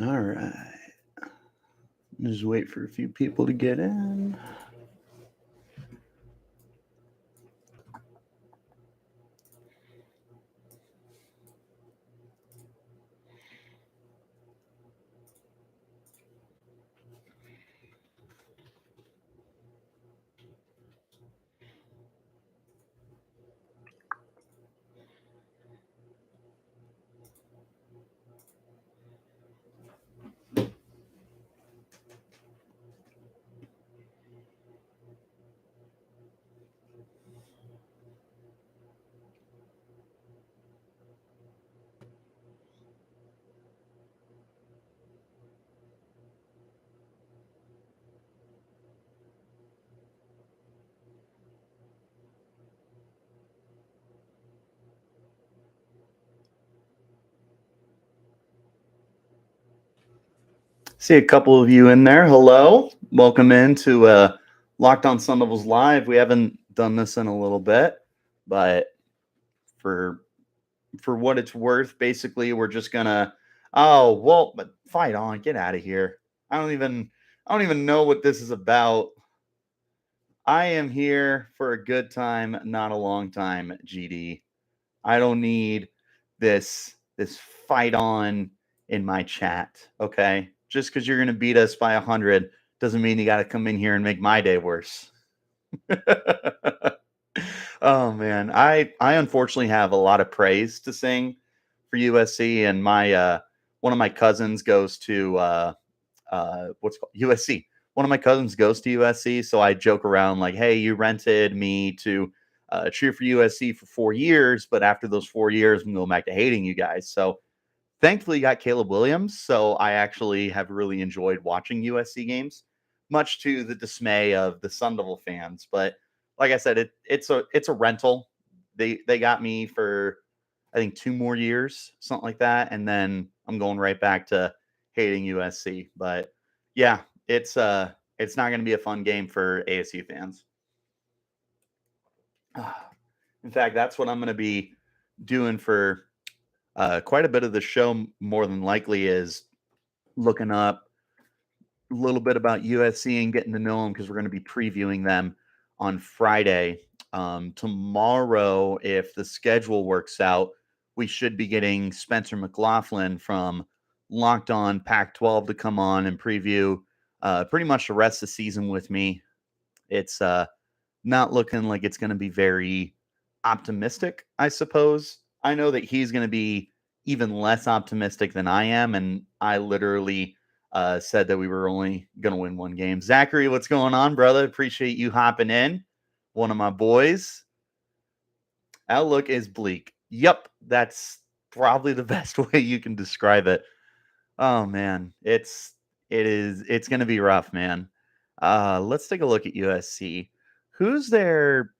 All right. Just wait for a few people to get in. See a couple of you in there. Hello. Welcome into Locked on Sun Devils Live. We haven't done this in a little bit, but for what it's worth, basically we're just gonna but fight on, get out of here. I don't even know what this is about. I am here for a good time, not a long time, GD. I don't need this fight on in my chat, okay? Just because you're gonna beat us by 100 doesn't mean you got to come in here and make my day worse. Oh man, I unfortunately have a lot of praise to sing for USC, and my one of my cousins goes to what's it called USC. One of my cousins goes to USC, so I joke around like, "Hey, you rented me to cheer for USC for 4 years, but after those 4 years, I'm going back to hating you guys." So thankfully, you got Caleb Williams, so I actually have really enjoyed watching USC games, much to the dismay of the Sun Devil fans. But like I said, it's a rental. They got me for I think 2 more years, something like that, and then I'm going right back to hating USC. But yeah, it's not going to be a fun game for ASU fans. In fact, that's what I'm going to be doing for quite a bit of the show. More than likely, is looking up a little bit about USC and getting to know them because we're going to be previewing them on Friday. Tomorrow, if the schedule works out, we should be getting Spencer McLaughlin from Locked On Pac-12 to come on and preview pretty much the rest of the season with me. It's not looking like it's going to be very optimistic, I suppose. I know that he's going to be even less optimistic than I am, and I literally said that we were only going to win one game. Zachary, what's going on, brother? Appreciate you hopping in. One of my boys. Outlook is bleak. Yep, that's probably the best way you can describe it. Oh man, it's going to be rough, man. Let's take a look at USC. Who's there?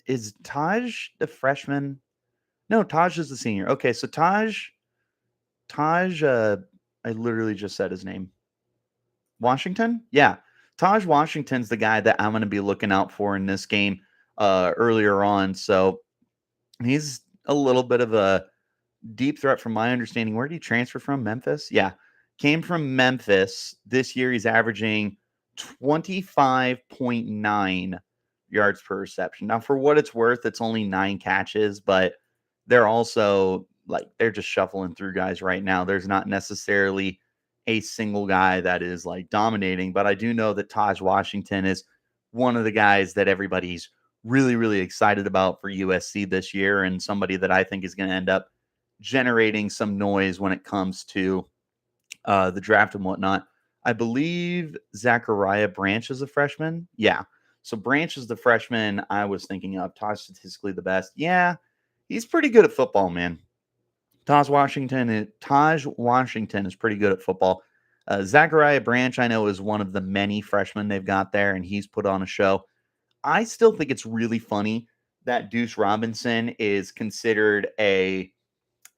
Is Taj the freshman? No, Taj is the senior. Okay, so Taj, I literally just said his name. Washington? Yeah. Taj Washington's the guy that I'm going to be looking out for in this game earlier on. So he's a little bit of a deep threat from my understanding. Where did he transfer from? Memphis? Yeah. Came from Memphis. This year he's averaging 25.9 yards per reception. Now, for what it's worth, it's only 9 catches, but they're also they're just shuffling through guys right now. There's not necessarily a single guy that is like dominating, but I do know that Taj Washington is one of the guys that everybody's really, really excited about for USC this year, and somebody that I think is going to end up generating some noise when it comes to the draft and whatnot. I believe Zachariah Branch is a freshman. Yeah. So Branch is the freshman I was thinking of. Taj statistically the best. Yeah, he's pretty good at football, man. Taj Washington is pretty good at football. Zachariah Branch, I know, is one of the many freshmen they've got there, and he's put on a show. I still think it's really funny that Deuce Robinson is considered a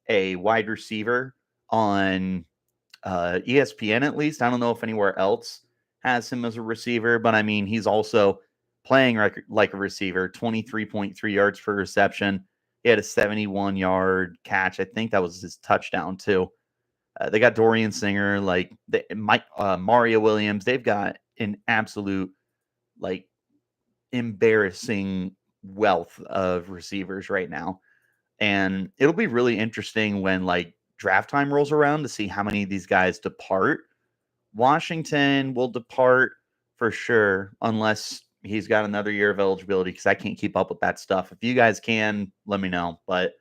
wide receiver on ESPN, at least. I don't know if anywhere else has him as a receiver, but I mean, he's also playing like a receiver, 23.3 yards per reception. He had a 71-yard catch. I think that was his touchdown, too. They got Dorian Singer, like Mario Williams. They've got an absolute like embarrassing wealth of receivers right now. And it'll be really interesting when like draft time rolls around to see how many of these guys depart. Washington will depart for sure, unless he's got another year of eligibility, because I can't keep up with that stuff. If you guys can, let me know, but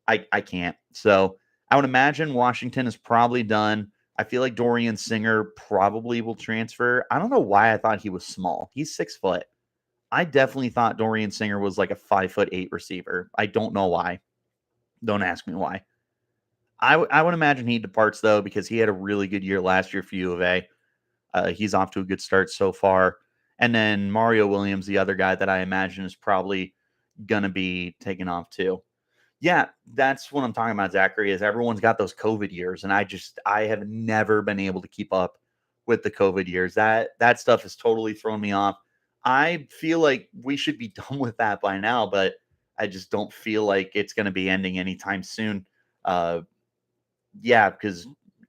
I can't. So I would imagine Washington is probably done. I feel like Dorian Singer probably will transfer. I don't know why I thought he was small. He's 6 foot. I definitely thought Dorian Singer was like a 5'8" receiver. I don't know why. Don't ask me why. I would imagine he departs though, because he had a really good year last year for U of A. He's off to a good start so far. And then Mario Williams, the other guy that I imagine is probably gonna be taken off too. Yeah, that's what I'm talking about, Zachary. Is everyone's got those COVID years, and I have never been able to keep up with the COVID years. That stuff has totally thrown me off. I feel like we should be done with that by now, but I just don't feel like it's going to be ending anytime soon. Uh, yeah, because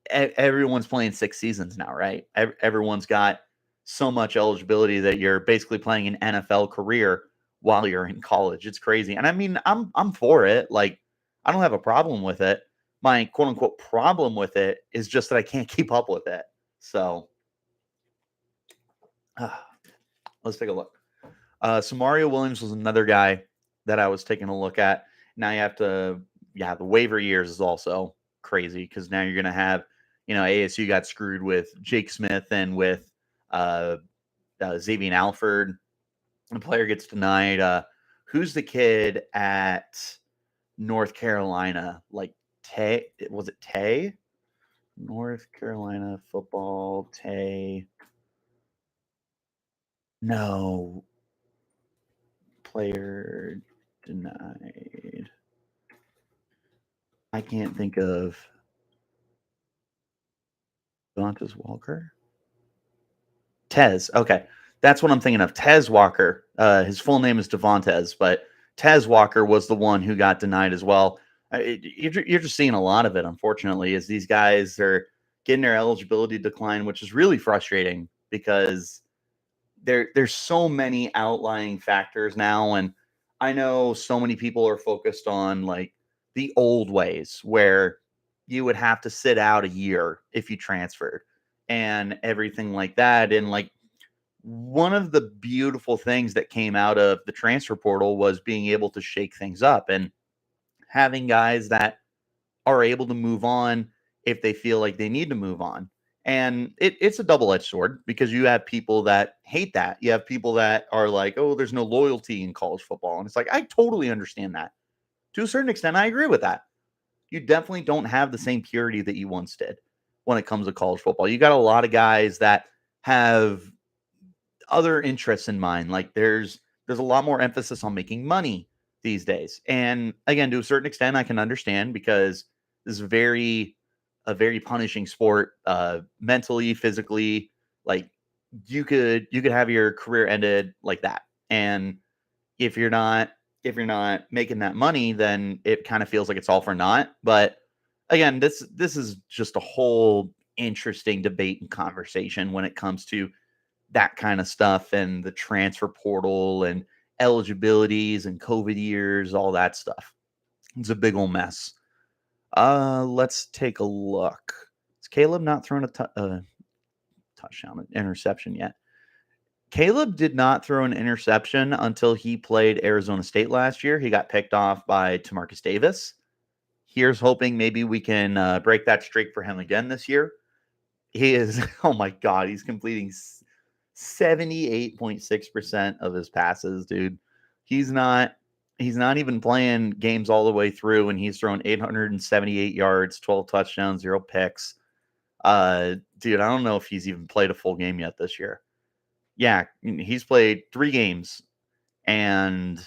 everyone's playing 6 seasons now, right? Everyone's got so much eligibility that you're basically playing an NFL career while you're in college. It's crazy. And I mean, I'm for it. Like, I don't have a problem with it. My quote unquote problem with it is just that I can't keep up with it. So let's take a look. So Mario Williams was another guy that I was taking a look at. Now you have to, yeah, the waiver years is also crazy, because now you're going to have, ASU got screwed with Jake Smith and with Xavier Alford. The player gets denied. Who's the kid at North Carolina? Like Tay? Was it Tay? North Carolina football Tay? No. Player denied. I can't think of Devontae Walker. Tez. Okay. That's what I'm thinking of. Tez Walker. His full name is Devontae, but Tez Walker was the one who got denied as well. You're just seeing a lot of it, unfortunately, as these guys are getting their eligibility decline, which is really frustrating, because there's so many outlying factors now. And I know so many people are focused on like the old ways, where you would have to sit out a year if you transferred and everything like that. And like, one of the beautiful things that came out of the transfer portal was being able to shake things up and having guys that are able to move on if they feel like they need to move on. And it's a double-edged sword, because you have people that hate that. You have people that are like, oh, there's no loyalty in college football. And it's like, I totally understand that. To a certain extent, I agree with that. You definitely don't have the same purity that you once did when it comes to college football. You got a lot of guys that have other interests in mind. Like there's a lot more emphasis on making money these days. And again, to a certain extent, I can understand, because this is a very punishing sport, mentally, physically. Like you could have your career ended like that. And if you're not making that money, then it kind of feels like it's all for naught. But again, this is just a whole interesting debate and conversation when it comes to that kind of stuff, and the transfer portal and eligibilities and COVID years, all that stuff. It's a big old mess. Let's take a look. Has Caleb not thrown a touchdown, an interception yet? Caleb did not throw an interception until he played Arizona State last year. He got picked off by Tamarcus Davis. Here's hoping maybe we can break that streak for him again this year. He is, oh my God, he's completing 78.6% of his passes, dude. He's not even playing games all the way through, and he's thrown 878 yards, 12 touchdowns, 0 picks. Dude, I don't know if he's even played a full game yet this year. Yeah, he's played 3 games, and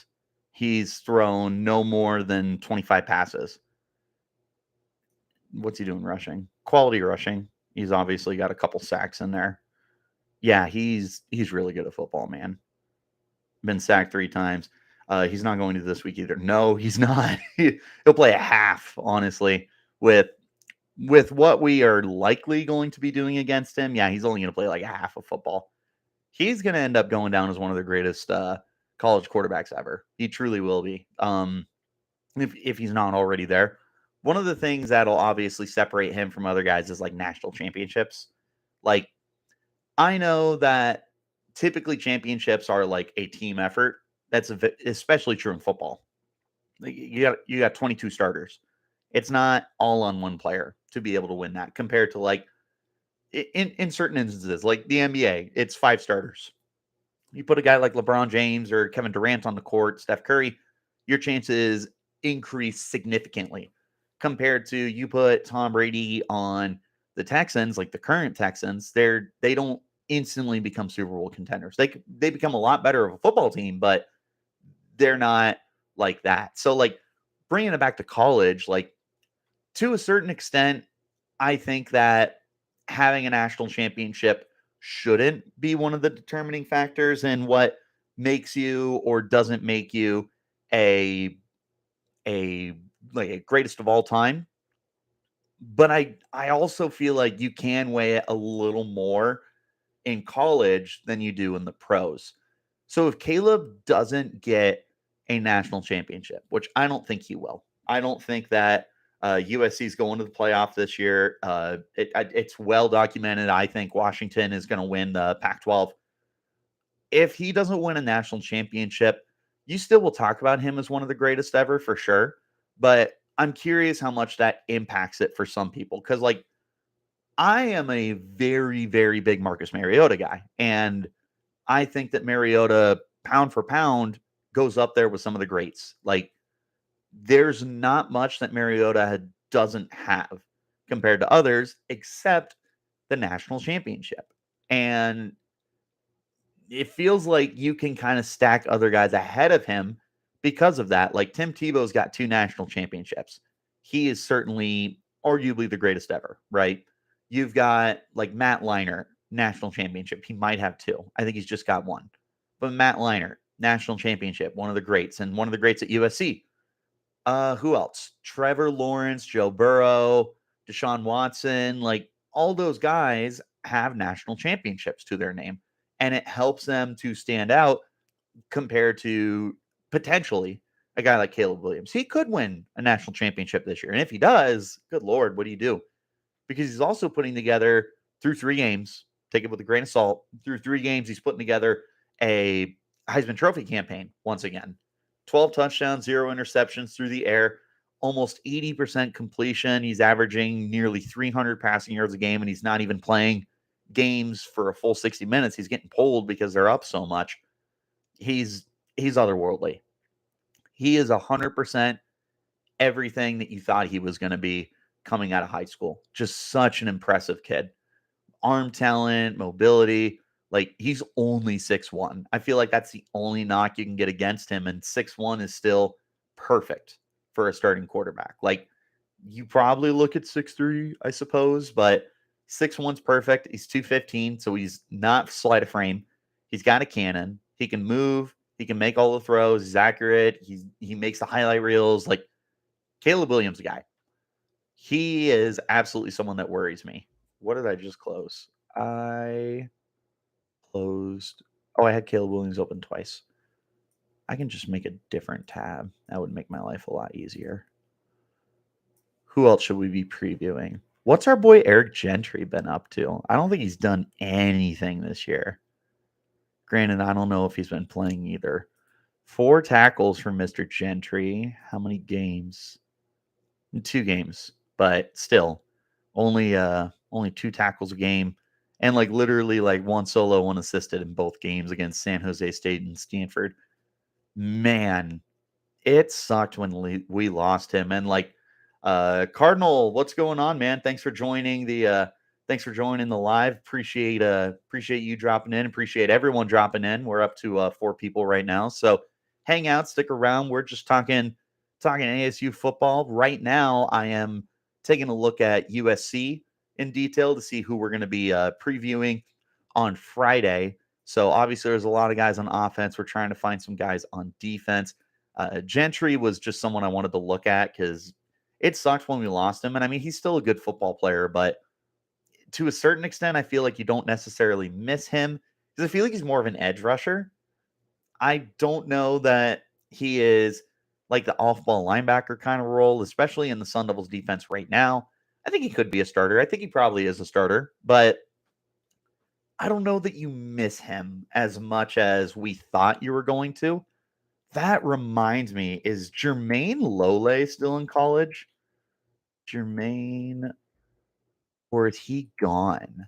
he's thrown no more than 25 passes. What's he doing rushing? Quality rushing. He's obviously got a couple sacks in there. Yeah, he's really good at football, man. Been sacked 3 times. He's not going to this week either. No, he's not. He'll play a half, honestly, with with what we are likely going to be doing against him, yeah, he's only going to play like a half of football. He's going to end up going down as one of the greatest college quarterbacks ever. He truly will be. If he's not already there. One of the things that'll obviously separate him from other guys is like national championships. Like, I know that typically championships are like a team effort. That's especially true in football. Like, you got 22 starters. It's not all on one player to be able to win that compared to like in certain instances, like the NBA, it's 5 starters. You put a guy like LeBron James or Kevin Durant on the court, Steph Curry, your chances increase significantly compared to you put Tom Brady on the Texans, like the current Texans. They don't instantly become Super Bowl contenders. They become a lot better of a football team, but they're not like that. So like bringing it back to college, like to a certain extent, I think that having a national championship shouldn't be one of the determining factors in what makes you or doesn't make you a a like a greatest of all time. But I also feel like you can weigh it a little more in college than you do in the pros. So if Caleb doesn't get a national championship, which I don't think he will, I don't think that USC is going to the playoff this year. It's well documented. I think Washington is going to win the Pac-12. If he doesn't win a national championship, you still will talk about him as one of the greatest ever for sure. But I'm curious how much that impacts it for some people. Because, like, I am a very, very big Marcus Mariota guy. And I think that Mariota, pound for pound, goes up there with some of the greats. Like, there's not much that Mariota doesn't have compared to others, except the national championship. And it feels like you can kind of stack other guys ahead of him because of that. Like Tim Tebow's got 2 national championships. He is certainly arguably the greatest ever, right? You've got like Matt Leinart, national championship. He might have 2. I think he's just got 1. But Matt Leinart, national championship, one of the greats, and one of the greats at USC. Who else? Trevor Lawrence, Joe Burrow, Deshaun Watson, like all those guys have national championships to their name. And it helps them to stand out compared to potentially a guy like Caleb Williams. He could win a national championship this year. And if he does, good Lord, what do you do? Because he's also putting together through 3 games, take it with a grain of salt, through 3 games, he's putting together a Heisman Trophy campaign once again. 12 touchdowns, 0 interceptions through the air, almost 80% completion. He's averaging nearly 300 passing yards a game, and he's not even playing games for a full 60 minutes. He's getting pulled because they're up so much. He's otherworldly. He is 100% everything that you thought he was going to be coming out of high school. Just such an impressive kid. Arm talent, mobility. Like, he's only 6'1". I feel like that's the only knock you can get against him, and 6'1" is still perfect for a starting quarterback. Like, you probably look at 6'3", I suppose, but 6'1's perfect. He's 215, so he's not slight of frame. He's got a cannon. He can move. He can make all the throws. He's accurate. He makes the highlight reels. Like, Caleb Williams, guy. He is absolutely someone that worries me. What did I just close? I closed. Oh, I had Caleb Williams open twice. I can just make a different tab. That would make my life a lot easier. Who else should we be previewing? What's our boy Eric Gentry been up to? I don't think he's done anything this year. Granted, I don't know if he's been playing either. 4 tackles for Mr. Gentry. How many games? 2 games, but still, only 2 tackles a game, and like literally like 1 solo, 1 assisted in both games against San Jose State and Stanford. Man, it sucked when we lost him. And like, Cardinal, what's going on, man? Thanks for joining the live. Appreciate you dropping in. Appreciate everyone dropping in. We're up to 4 people right now, so hang out, stick around. We're just talking ASU football right now. I am taking a look at USC in detail to see who we're going to be previewing on Friday. So obviously there's a lot of guys on offense. We're trying to find some guys on defense. Gentry was just someone I wanted to look at because it sucked when we lost him. And I mean, he's still a good football player, but to a certain extent, I feel like you don't necessarily miss him because I feel like he's more of an edge rusher. I don't know that he is like the off ball linebacker kind of role, especially in the Sun Devils defense right now. I think he could be a starter. I think he probably is a starter, but I don't know that you miss him as much as we thought you were going to. That reminds me, is Jermaine Lole still in college? Jermaine, or is he gone?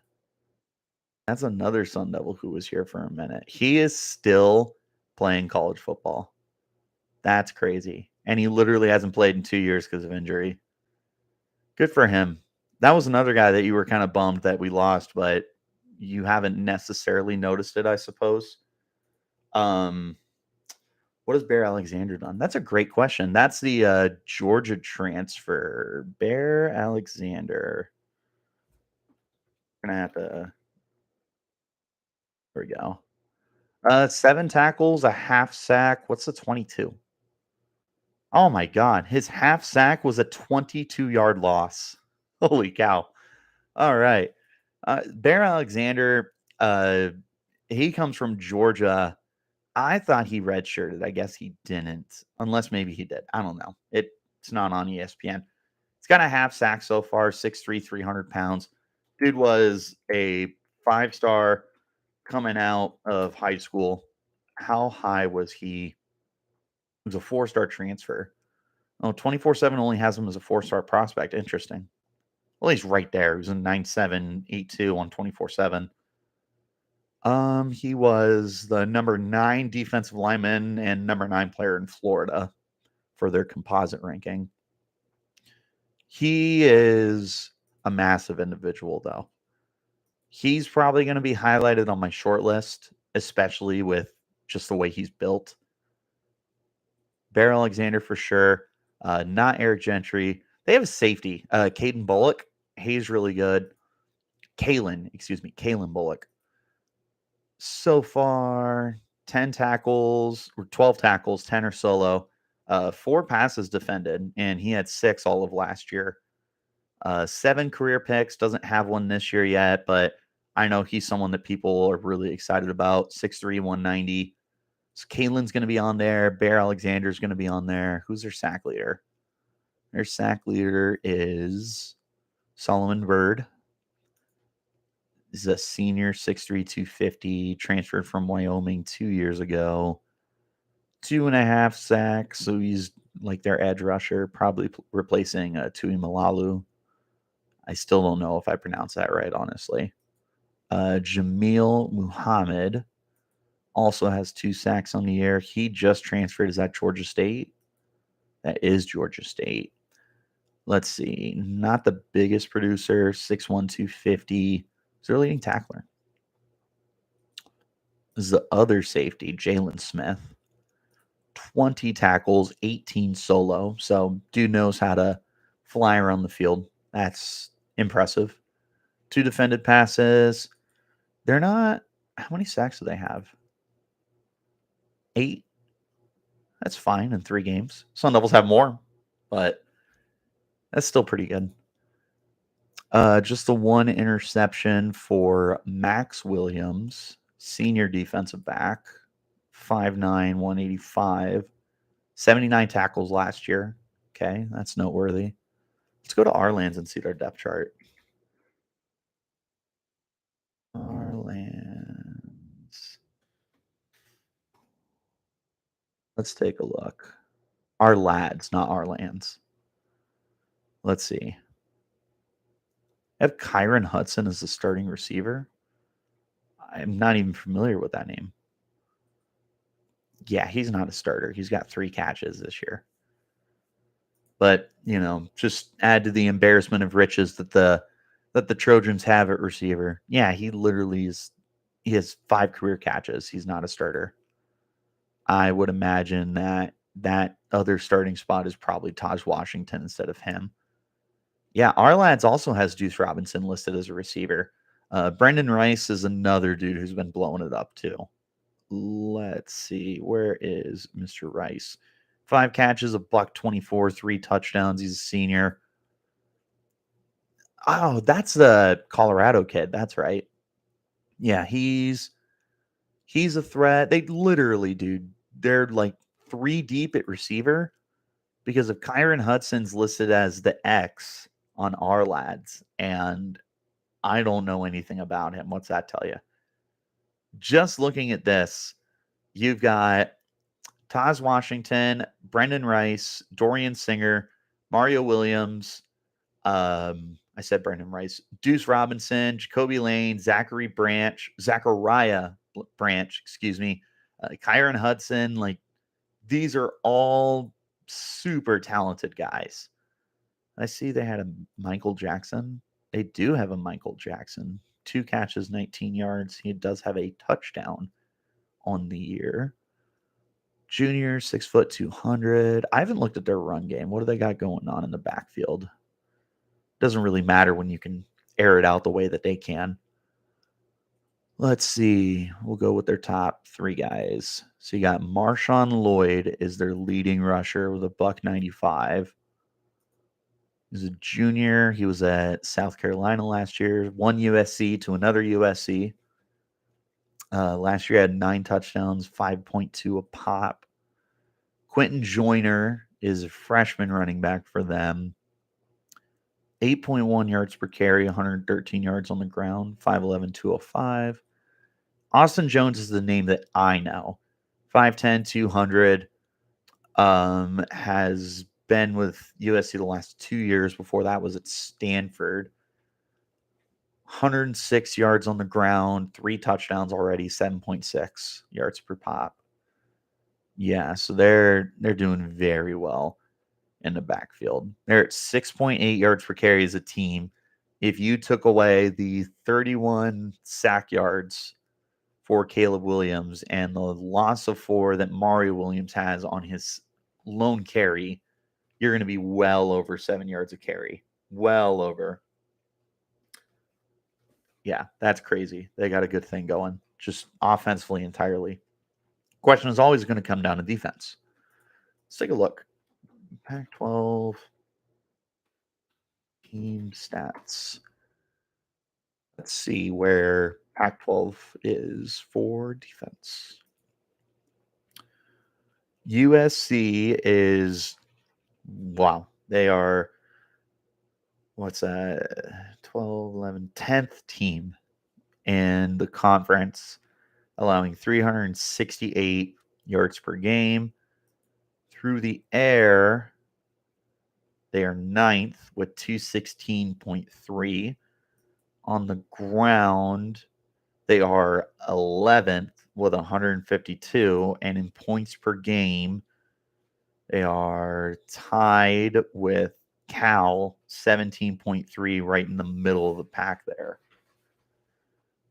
That's another Sun Devil who was here for a minute. He is still playing college football. That's crazy. And he literally hasn't played in 2 years because of injury. Good for him. That was another guy that you were kind of bummed that we lost, but you haven't necessarily noticed it, I suppose. What has Bear Alexander done? That's a great question. That's the Georgia transfer. Bear Alexander. We're gonna have to. There we go. 7 tackles, a half sack. What's the 22? Oh my God. His half sack was a 22-yard loss. Holy cow. All right. Bear Alexander, he comes from Georgia. I thought he redshirted. I guess he didn't, unless maybe he did. I don't know. It's not on ESPN. He's got a half sack so far, 6'3", 300 pounds. Dude was a 5-star coming out of high school. How high was he? He was a 4-star transfer. Oh, 24/7 only has him as a 4-star prospect. Interesting. Well, he's right there. He was a 9.782 on 24/7. He was the number 9 defensive lineman and number 9 player in Florida for their composite ranking. He is a massive individual, though. He's probably going to be highlighted on my short list, especially with just the way he's built. Bear Alexander for sure. Not Eric Gentry. They have a safety. Caden Bullock. He's really good. Kalen Bullock. So far, 10 tackles or 12 tackles, 10 are solo. 4 passes defended, and he had 6 all of last year. 7 career picks, doesn't have one this year yet, but I know he's someone that people are really excited about. 6'3", 190. So Kalen's going to be on there. Bear Alexander's going to be on there. Who's their sack leader? Their sack leader is Solomon Bird. He's a senior, 6'3", 250, transferred from Wyoming 2 years ago. 2.5 sacks, so he's like their edge rusher, probably replacing Tui Malalu. I still don't know if I pronounced that right, honestly. Jamil Muhammad also has 2 sacks on the year. He just transferred. Is that Georgia State? That is Georgia State. Let's see. Not the biggest producer, 6'1", 250. He's their leading tackler. This is the other safety, Jalen Smith. 20 tackles, 18 solo. So dude knows how to fly around the field. That's impressive. 2 defended passes. They're not. How many sacks do they have? 8. That's fine in 3 games. Sun Devils have more, but that's still pretty good. Just the 1 interception for Max Williams, senior defensive back, 5'9", 185, 79 tackles last year. Okay, that's noteworthy. Let's go to Arlands and see their depth chart. Arlands. Let's take a look. Our lads, not our lands. Let's see. I have Kyron Hudson as the starting receiver. I'm not even familiar with that name. Yeah, he's not a starter. He's got 3 catches this year. But, just add to the embarrassment of riches that the Trojans have at receiver. Yeah, he has 5 career catches. He's not a starter. I would imagine that other starting spot is probably Taj Washington instead of him. Yeah, our lads also has Deuce Robinson listed as a receiver. Brendan Rice is another dude who's been blowing it up too. Let's see. Where is Mr. Rice? 5 catches, a buck 24, 3 touchdowns. He's a senior. Oh, that's the Colorado kid. That's right. Yeah, he's a threat. They literally, dude, they're like 3 deep at receiver because if Kyron Hudson's listed as the X on our lads, and I don't know anything about him. What's that tell you? Just looking at this, you've got Taz Washington, Brendan Rice, Dorian Singer, Mario Williams. I said Brendan Rice, Deuce Robinson, Jacoby Lane, Zachariah Branch, excuse me, Kyron Hudson. Like these are all super talented guys. I see they had a Michael Jackson. They do have a Michael Jackson. 2 catches, 19 yards. He does have a touchdown on the year. Junior, 6', 200. I haven't looked at their run game. What do they got going on in the backfield? Doesn't really matter when you can air it out the way that they can. Let's see. We'll go with their top 3 guys. So you got Marshawn Lloyd is their leading rusher with a buck 95. He's a junior. He was at South Carolina last year. One USC to another USC. Last year had 9 touchdowns, 5.2 a pop. Quentin Joyner is a freshman running back for them. 8.1 yards per carry, 113 yards on the ground, 5'11", 205. Austin Jones is the name that I know. 5'10", 200. Has been with USC the last 2 years. Before that was at Stanford. 106 yards on the ground, 3 touchdowns already, 7.6 yards per pop. Yeah, so they're doing very well in the backfield. They're at 6.8 yards per carry as a team. If you took away the 31 sack yards for Caleb Williams and the loss of 4 that Mario Williams has on his lone carry, you're going to be well over 7 yards of carry. Well over. Yeah, that's crazy. They got a good thing going, just offensively entirely. Question is always going to come down to defense. Let's take a look. Pac-12 team stats. Let's see where Pac-12 is for defense. USC is, wow, they are, what's that, 12, 11, 10th team in the conference, allowing 368 yards per game. Through the air, they are 9th with 216.3. On the ground, they are 11th with 152. And in points per game, they are tied with Cal, 17.3, right in the middle of the pack there.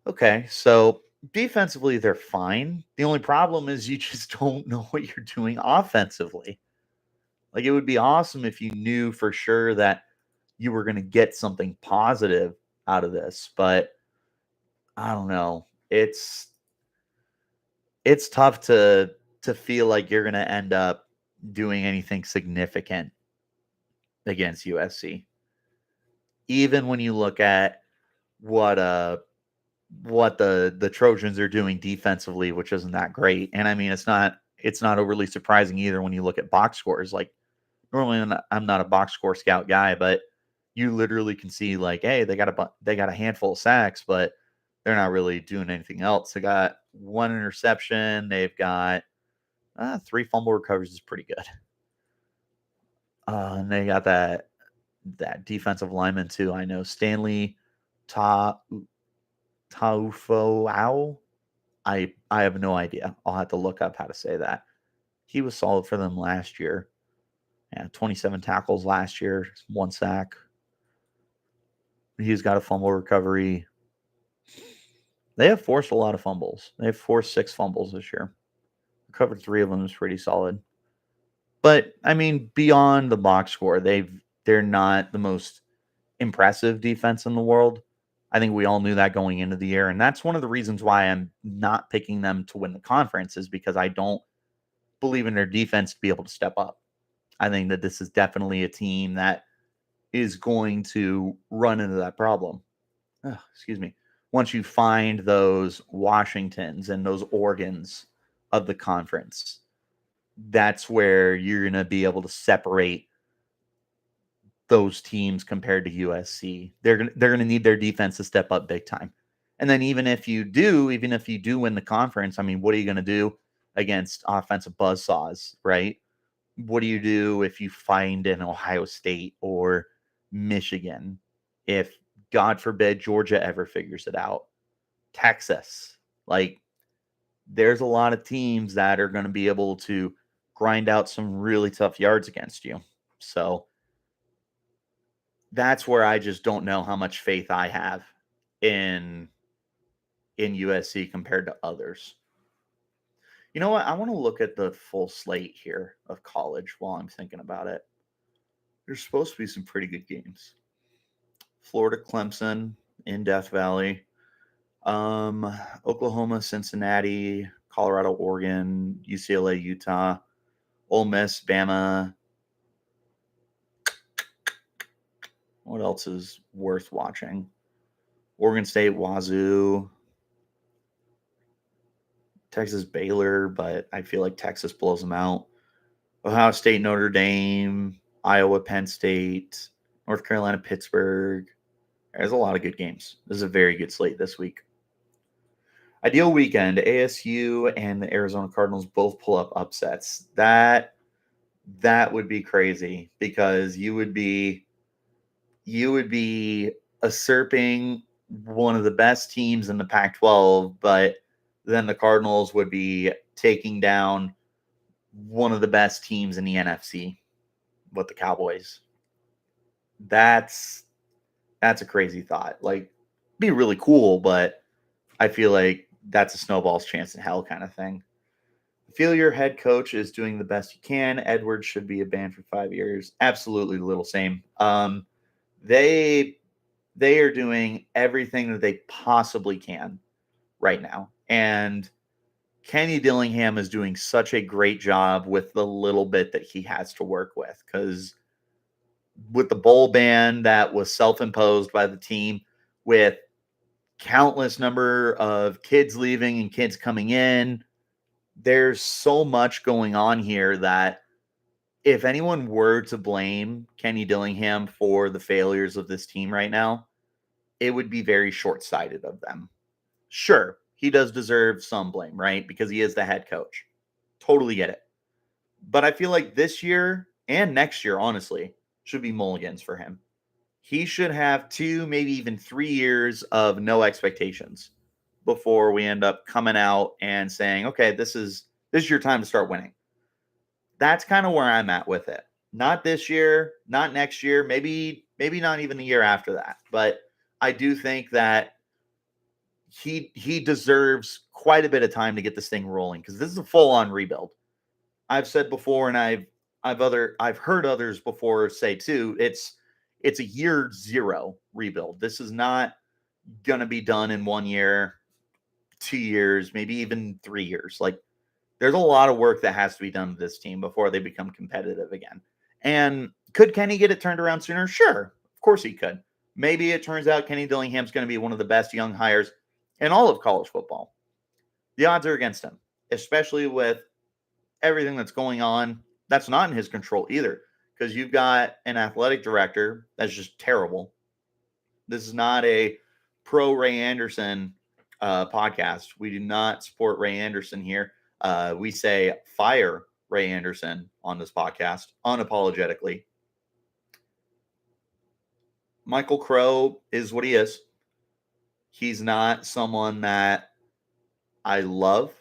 Okay, so defensively, they're fine. The only problem is you just don't know what you're doing offensively. Like, it would be awesome if you knew for sure that you were going to get something positive out of this, but I don't know. It's tough to feel like you're going to end up doing anything significant against USC. Even when you look at what the Trojans are doing defensively, which isn't that great. And I mean, it's not overly surprising either when you look at box scores. Like, normally I'm not a box score scout guy, but you literally can see like, hey, they got a handful of sacks, but they're not really doing anything else. They got 1 interception. They've got 3 fumble recoveries is pretty good. And they got that defensive lineman too. I know Stanley Taufo. I have no idea. I'll have to look up how to say that. He was solid for them last year. Yeah, 27 tackles last year, 1 sack. He's got a fumble recovery. They have forced a lot of fumbles. They've forced 6 fumbles this year. Recovered 3 of them is pretty solid. But I mean, beyond the box score, they're not the most impressive defense in the world. I think we all knew that going into the year, and that's one of the reasons why I'm not picking them to win the conference, is because I don't believe in their defense to be able to step up. I think that this is definitely a team that is going to run into that problem. Excuse me. Once you find those Washingtons and those Oregons of the conference, that's where you're going to be able to separate those teams compared to USC. They're going to need their defense to step up big time. And then even if you do win the conference, I mean, what are you going to do against offensive buzzsaws, right? What do you do if you find an Ohio State or Michigan? If, God forbid, Georgia ever figures it out, Texas, like, there's a lot of teams that are going to be able to grind out some really tough yards against you. So that's where I just don't know how much faith I have in USC compared to others. You know what? I want to look at the full slate here of college while I'm thinking about it. There's supposed to be some pretty good games. Florida, Clemson in Death Valley. Oklahoma, Cincinnati, Colorado, Oregon, UCLA, Utah, Ole Miss, Bama. What else is worth watching? Oregon State, Wazoo, Texas, Baylor, but I feel like Texas blows them out. Ohio State, Notre Dame, Iowa, Penn State, North Carolina, Pittsburgh. There's a lot of good games. This is a very good slate this week. Ideal weekend, ASU and the Arizona Cardinals both pull up upsets. That would be crazy because you would be usurping one of the best teams in the Pac-12, but then the Cardinals would be taking down one of the best teams in the NFC with the Cowboys. That's a crazy thought. Like, be really cool, but I feel like that's a snowball's chance in hell kind of thing. I feel your head coach is doing the best he can. Edwards should be banned for 5 years. Absolutely, the little same. They are doing everything that they possibly can right now. And Kenny Dillingham is doing such a great job with the little bit that he has to work with, because with the bowl ban that was self-imposed by the team, with countless number of kids leaving and kids coming in, there's so much going on here that if anyone were to blame Kenny Dillingham for the failures of this team right now, it would be very short-sighted of them. Sure, he does deserve some blame, right? Because he is the head coach. Totally get it. But I feel like this year and next year, honestly, should be mulligans for him. He should have 2, maybe even 3 years of no expectations before we end up coming out and saying, okay, this is your time to start winning. That's kind of where I'm at with it. Not this year, not next year, maybe not even the year after that. But I do think that he deserves quite a bit of time to get this thing rolling, because this is a full-on rebuild. I've said before, and I've heard others before say too, it's a year 0 rebuild. This is not gonna be done in 1 year, 2 years, maybe even 3 years. Like, there's a lot of work that has to be done to this team before they become competitive again. And could Kenny get it turned around sooner? Sure, of course he could. Maybe it turns out Kenny Dillingham's going to be one of the best young hires in all of college football. The odds are against him, especially with everything that's going on. That's not in his control either, because you've got an athletic director that's just terrible. This is not a pro Ray Anderson podcast. We do not support Ray Anderson here. We say fire Ray Anderson on this podcast unapologetically. Michael Crow is what he is. He's not someone that I love.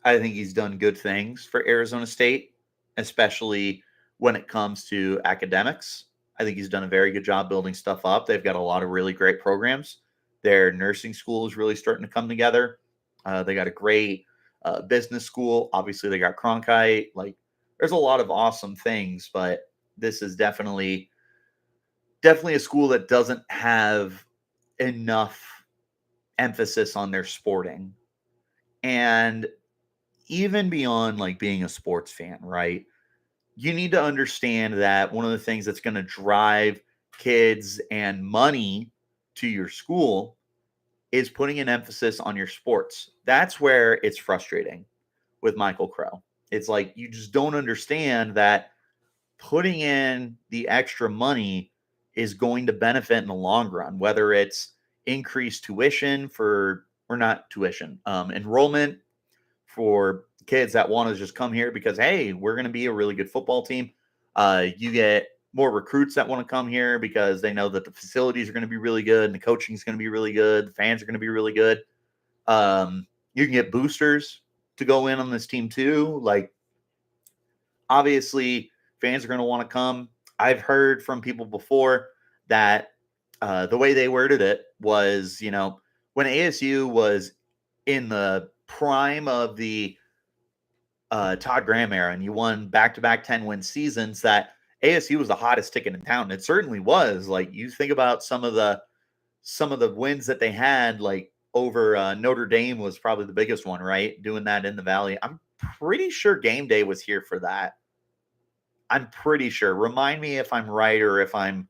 I think he's done good things for Arizona State, especially when it comes to academics. I think he's done a very good job building stuff up. They've got a lot of really great programs. Their nursing school is really starting to come together. They got a great business school. Obviously, they got Cronkite. Like, there's a lot of awesome things, but this is definitely a school that doesn't have enough emphasis on their sporting. And even beyond like being a sports fan, right? You need to understand that one of the things that's going to drive kids and money to your school is putting an emphasis on your sports. That's where it's frustrating with Michael Crow. It's like you just don't understand that putting in the extra money is going to benefit in the long run, whether it's increased tuition for, or not tuition, enrollment for kids that want to just come here because, hey, we're going to be a really good football team. You get more recruits that want to come here because they know that the facilities are going to be really good and the coaching is going to be really good. The fans are going to be really good. You can get boosters to go in on this team too. Like, obviously, fans are going to want to come. I've heard from people before that the way they worded it was, when ASU was in the prime of the Todd Graham era and you won back-to-back 10-win seasons, that ASU was the hottest ticket in town. It certainly was. Like, you think about some of the wins that they had, like over Notre Dame was probably the biggest one, right? Doing that in the Valley. I'm pretty sure game day was here for that. I'm pretty sure. Remind me if I'm right or if I'm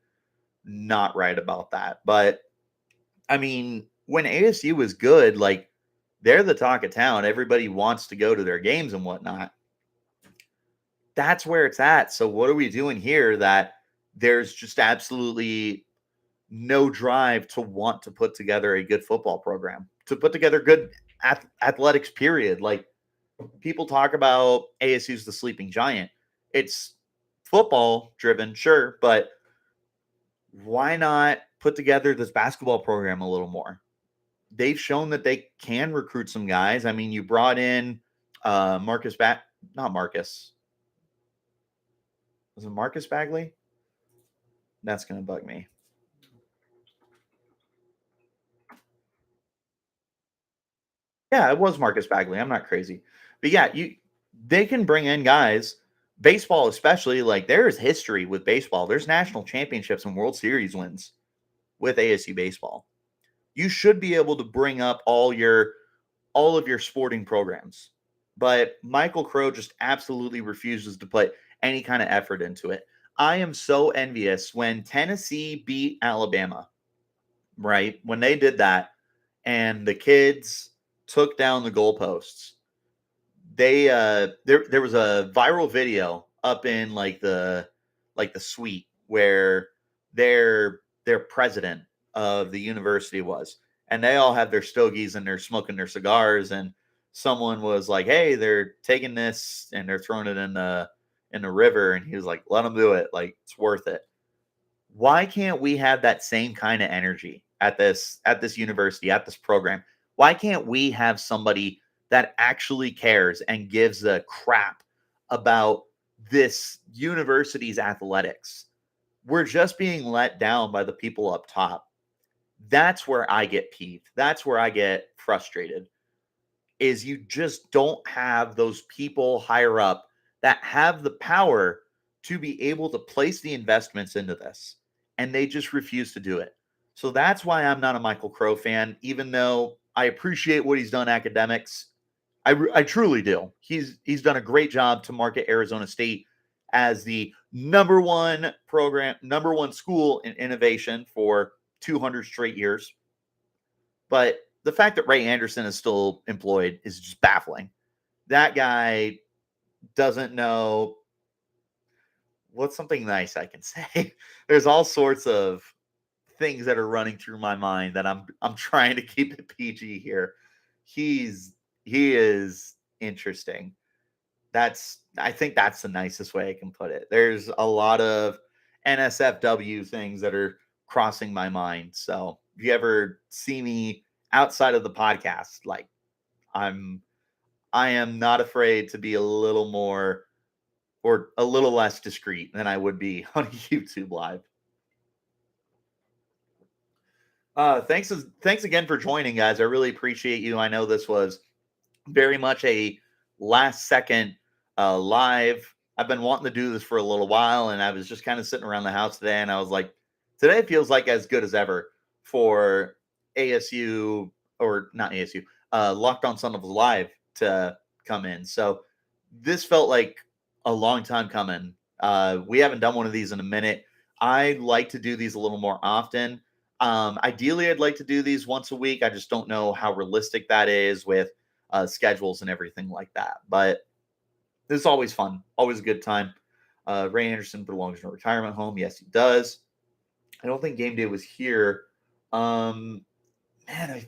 not right about that. But I mean, when ASU is good, like, they're the talk of town. Everybody wants to go to their games and whatnot. That's where it's at. So what are we doing here that there's just absolutely no drive to want to put together a good football program, to put together good athletics, period? Like, people talk about ASU's the sleeping giant. It's football driven, sure, but why not put together this basketball program a little more? They've shown that they can recruit some guys. I mean, you brought in Marcus not Marcus. Was it Marcus Bagley? That's going to bug me. Yeah, it was Marcus Bagley. I'm not crazy. But yeah, they can bring in guys, baseball especially, like, there is history with baseball. There's national championships and World Series wins with ASU baseball. You should be able to bring up all of your sporting programs. But Michael Crow just absolutely refuses to put any kind of effort into it. I am so envious when Tennessee beat Alabama, right? When they did that and the kids took down the goalposts. They there was a viral video up in like the suite where their president of the university was, and they all had their stogies and they're smoking their cigars, and someone was like, hey, they're taking this and they're throwing it in the river, and he was like, let them do it, like, it's worth it. Why can't we have that same kind of energy at this university, at this program? Why can't we have somebody that actually cares and gives a crap about this university's athletics? We're just being let down by the people up top. That's where I get peeved. That's where I get frustrated, is you just don't have those people higher up that have the power to be able to place the investments into this. And they just refuse to do it. So that's why I'm not a Michael Crow fan, even though I appreciate what he's done academics. I truly do. He's done a great job to market Arizona State as the number one program, number one school in innovation for 200 straight years. But the fact that Ray Anderson is still employed is just baffling. That guy doesn't know. What's something nice I can say? There's all sorts of things that are running through my mind that I'm trying to keep it PG here. He is interesting. I think that's the nicest way I can put it. There's a lot of NSFW things that are crossing my mind. So if you ever see me outside of the podcast, like, I am not afraid to be a little more or a little less discreet than I would be on YouTube live. Thanks again for joining, guys. I really appreciate you. I know this was very much a last second live. I've been wanting to do this for a little while, and I was just kind of sitting around the house today, and I was like, today feels like as good as ever for ASU, or not ASU, Locked On Sun of Live, to come in. So this felt like a long time coming. We haven't done one of these in a minute. I like to do these a little more often. Ideally, I'd like to do these once a week. I just don't know how realistic that is with schedules and everything like that. But this is always fun, always a good time. Ray Anderson belongs in a retirement home. Yes, he does. I don't think game day was here. Um, man,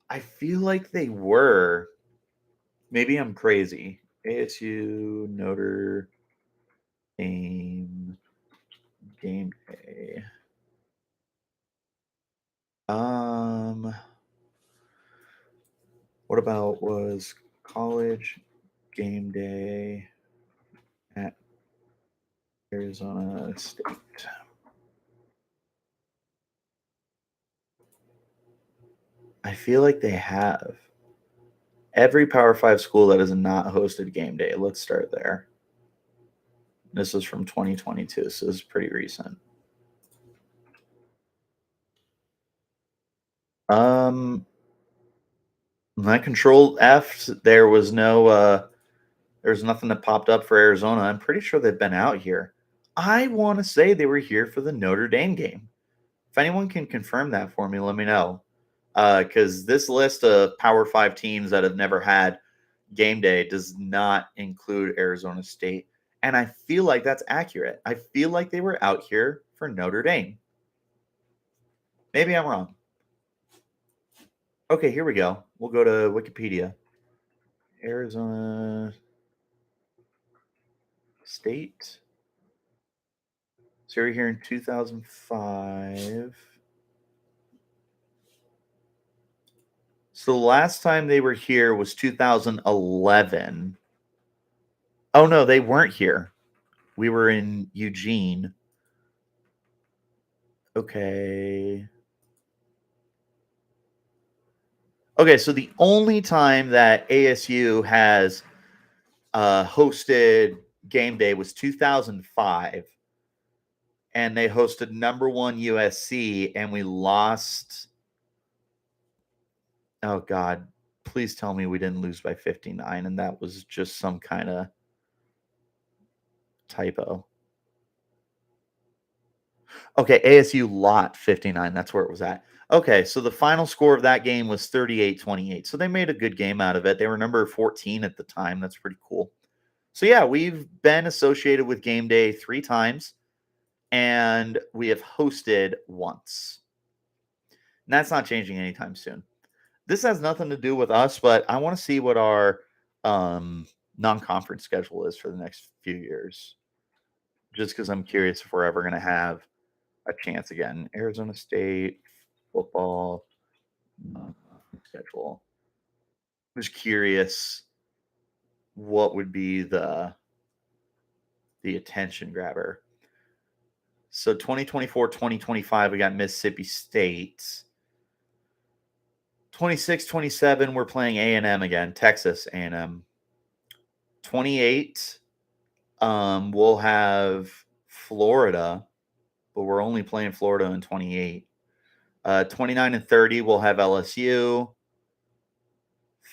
I feel like they were. Maybe I'm crazy. ASU Notre Dame game day. Um, what about was college game day at Arizona State? I feel like they have. Every Power 5 school that has not hosted game day. Let's start there. This is from 2022, so this is pretty recent. I control F. There was there's nothing that popped up for Arizona. I'm pretty sure they've been out here. I want to say they were here for the Notre Dame game. If anyone can confirm that for me, let me know. Because this list of Power 5 teams that have never had game day does not include Arizona State. And I feel like that's accurate. I feel like they were out here for Notre Dame. Maybe I'm wrong. Okay, here we go. We'll go to Wikipedia. Arizona State. So we're here in 2005. So the last time they were here was 2011. Oh no, they weren't here. We were in Eugene. Okay. Okay, so the only time that ASU has hosted game day was 2005, and they hosted number one USC, and we lost. Oh God, please tell me we didn't lose by 59, and that was just some kind of typo. Okay, ASU lot 59. That's where it was at. Okay, so the final score of that game was 38-28. So they made a good game out of it. They were number 14 at the time. That's pretty cool. So yeah, we've been associated with game day 3 times and we have hosted once. And that's not changing anytime soon. This has nothing to do with us, but I want to see what our non-conference schedule is for the next few years. Just because I'm curious if we're ever going to have a chance again. Arizona State football schedule. I'm just curious what would be the attention grabber. So 2024, 2025, we got Mississippi State. 26, 27, we're playing A&M again, Texas A&M. 28, we'll have Florida, but we're only playing Florida in 28. 29 and 30, we'll have LSU.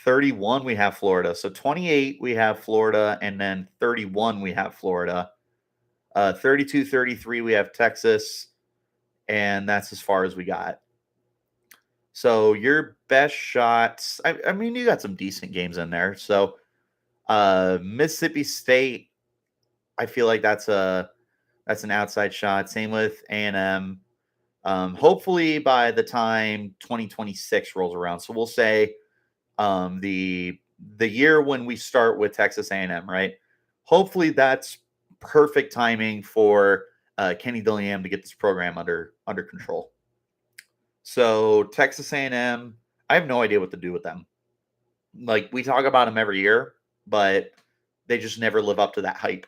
31, we have Florida. So 28, we have Florida, and then 31, we have Florida. 32, 33, we have Texas, and that's as far as we got. So your best shots, I mean, you got some decent games in there. So Mississippi State, I feel like that's an outside shot. Same with A&M. Hopefully by the time 2026 rolls around. So we'll say the year when we start with Texas A&M, right? Hopefully that's perfect timing for Kenny Dillingham to get this program under control. So Texas A&M, I have no idea what to do with them. Like we talk about them every year, but they just never live up to that hype.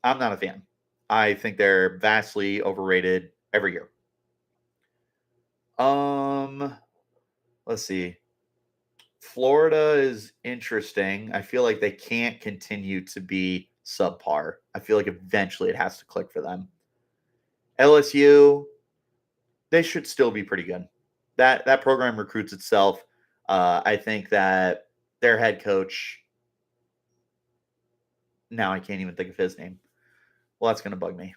I'm not a fan. I think they're vastly overrated every year. Let's see. Florida is interesting. I feel like they can't continue to be subpar. I feel like eventually it has to click for them. LSU, they should still be pretty good. That program recruits itself. I think that their head coach. Now I can't even think of his name. Well, that's going to bug me.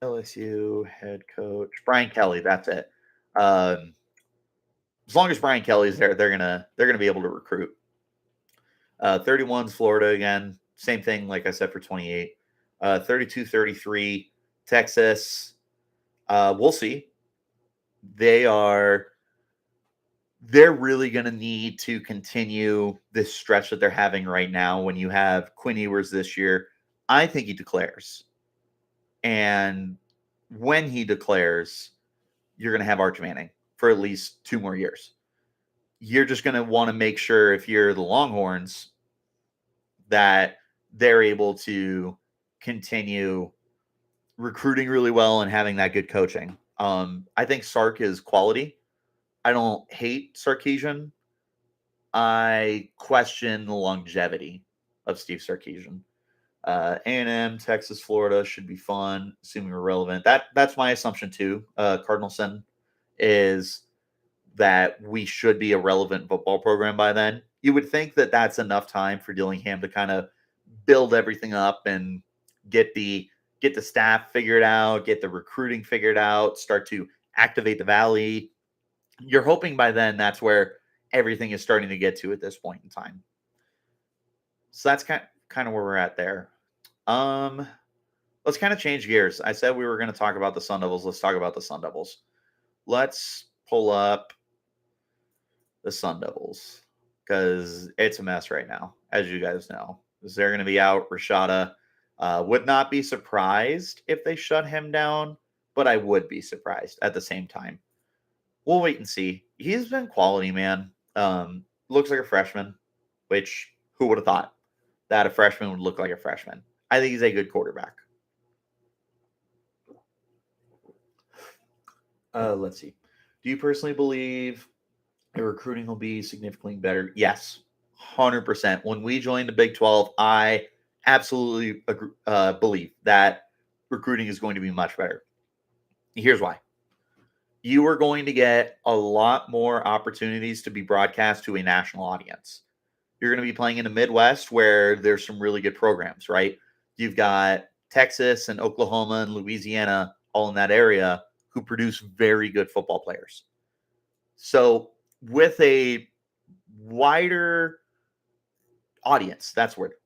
LSU head coach Brian Kelly. That's it. As long as Brian Kelly's there, they're gonna be able to recruit. 31's Florida again. Same thing, like I said, for 28. 32, 33, Texas. We'll see. They're really going to need to continue this stretch that they're having right now. When you have Quinn Ewers this year, I think he declares. And when he declares, you're going to have Arch Manning for at least 2 more years. You're just going to want to make sure, if you're the Longhorns, that they're able to continue recruiting really well and having that good coaching. I think Sark is quality. I don't hate Sarkisian. I question the longevity of Steve Sarkisian. A&M, Texas, Florida should be fun, assuming we're relevant. That's my assumption too. Cardinalson is that we should be a relevant football program by then. You would think that that's enough time for Dillingham to kind of build everything up and get the staff figured out, get the recruiting figured out, start to activate the Valley. You're hoping by then that's where everything is starting to get to at this point in time. So that's kind of where we're at there. Let's kind of change gears. I said we were going to talk about the Sun Devils. Let's talk about the Sun Devils. Let's pull up the Sun Devils because it's a mess right now, as you guys know. They're going to be out. Rashada. Would not be surprised if they shut him down, but I would be surprised at the same time. We'll wait and see. He's been quality, man. Looks like a freshman, which who would have thought that a freshman would look like a freshman? I think he's a good quarterback. Let's see. Do you personally believe the recruiting will be significantly better? Yes, 100%. When we joined the Big 12, I absolutely believe that recruiting is going to be much better. Here's why. You are going to get a lot more opportunities to be broadcast to a national audience. You're going to be playing in the Midwest where there's some really good programs, right? You've got Texas and Oklahoma and Louisiana all in that area who produce very good football players. So with a wider audience,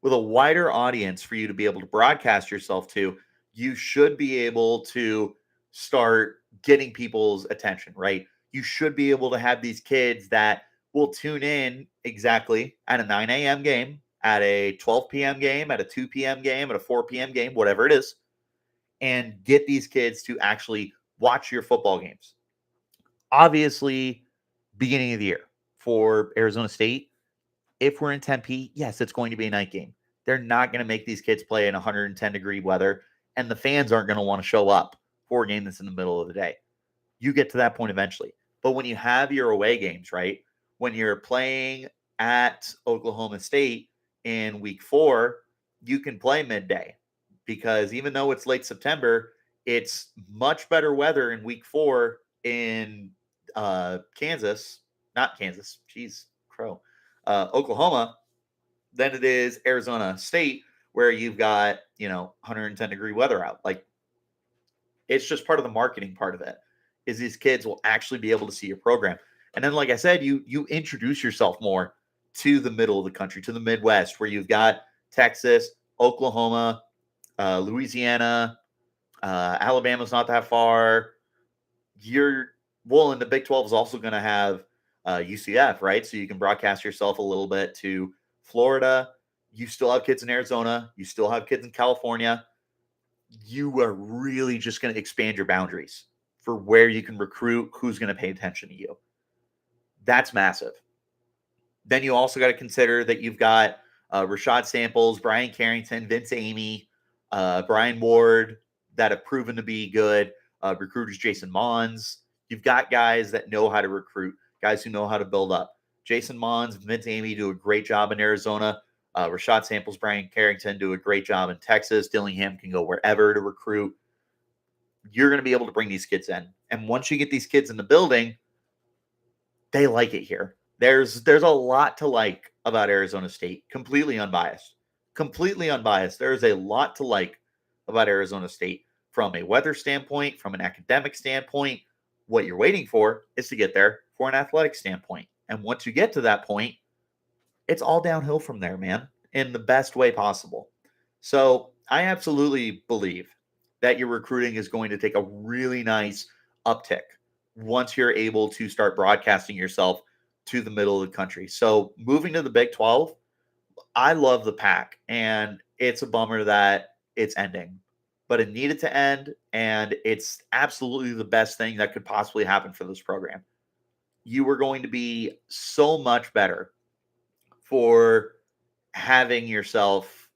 with a wider audience for you to be able to broadcast yourself to, you should be able to start getting people's attention, right? You should be able to have these kids that will tune in exactly at a 9 a.m. game, at a 12 p.m. game, at a 2 p.m. game, at a 4 p.m. game, whatever it is, and get these kids to actually watch your football games. Obviously, beginning of the year for Arizona State, if we're in Tempe, yes, it's going to be a night game. They're not going to make these kids play in 110-degree weather, and the fans aren't going to want to show up for a game that's in the middle of the day. You get to that point eventually. But when you have your away games, right, when you're playing at Oklahoma State in week 4, you can play midday because even though it's late September, it's much better weather in week 4 in Oklahoma than it is Arizona State, where you've got 110-degree weather out. Like, it's just part of the marketing part of it, is these kids will actually be able to see your program. And then, like I said, you introduce yourself more to the middle of the country, to the Midwest, where you've got Texas, Oklahoma, Louisiana, Alabama's not that far. And the Big 12 is also going to have UCF, right? So you can broadcast yourself a little bit to Florida. You still have kids in Arizona. You still have kids in California. You are really just going to expand your boundaries for where you can recruit, who's going to pay attention to you. That's massive. Then you also got to consider that you've got Rashad Samples, Brian Carrington, Vince Amy, Brian Ward that have proven to be good. Recruiters Jason Mons. You've got guys that know how to recruit, guys who know how to build up. Jason Mons, Vince Amy do a great job in Arizona. Rashad Samples, Brian Carrington do a great job in Texas. Dillingham can go wherever to recruit. You're going to be able to bring these kids in. And once you get these kids in the building, they like it here. There's a lot to like about Arizona State. Completely unbiased. Completely unbiased. There's a lot to like about Arizona State from a weather standpoint, from an academic standpoint. What you're waiting for is to get there for an athletic standpoint. And once you get to that point, it's all downhill from there, man, in the best way possible. So I absolutely believe that your recruiting is going to take a really nice uptick once you're able to start broadcasting yourself to the middle of the country. So moving to the Big 12, I love the pack, and it's a bummer that it's ending, but it needed to end, and it's absolutely the best thing that could possibly happen for this program. You were going to be so much better for having yourself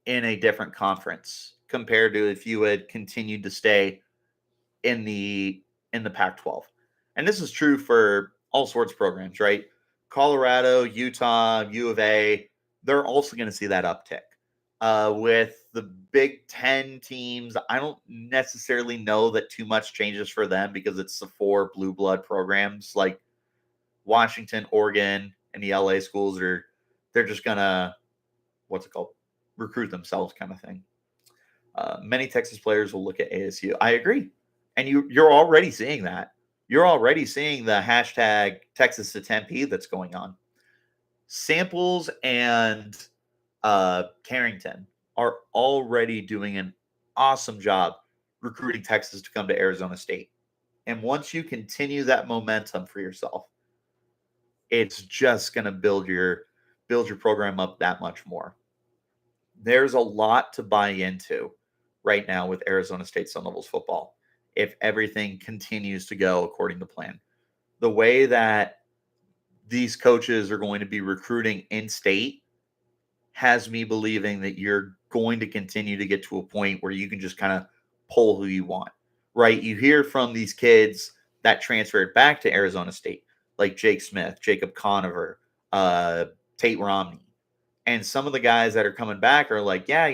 in a different conference compared to if you had continued to stay in the Pac-12. And this is true for all sorts of programs, right? Colorado, Utah, U of A, they're also going to see that uptick. With the Big Ten teams, I don't necessarily know that too much changes for them because it's the four blue blood programs like Washington, Oregon, and the LA schools they're just gonna what's it called recruit themselves kind of thing. Many Texas players will look at ASU. I agree, and you're already seeing that. You're already seeing the hashtag Texas to Tempe that's going on. Samples and Carrington are already doing an awesome job recruiting Texas to come to Arizona State. And once you continue that momentum for yourself, it's just going to build your program up that much more. There's a lot to buy into right now with Arizona State Sun Devils football if everything continues to go according to plan. The way that these coaches are going to be recruiting in state has me believing that you're going to continue to get to a point where you can just kind of pull who you want, right? You hear from these kids that transferred back to Arizona State, like Jake Smith, Jacob Conover, Tate Romney. And some of the guys that are coming back are like, yeah,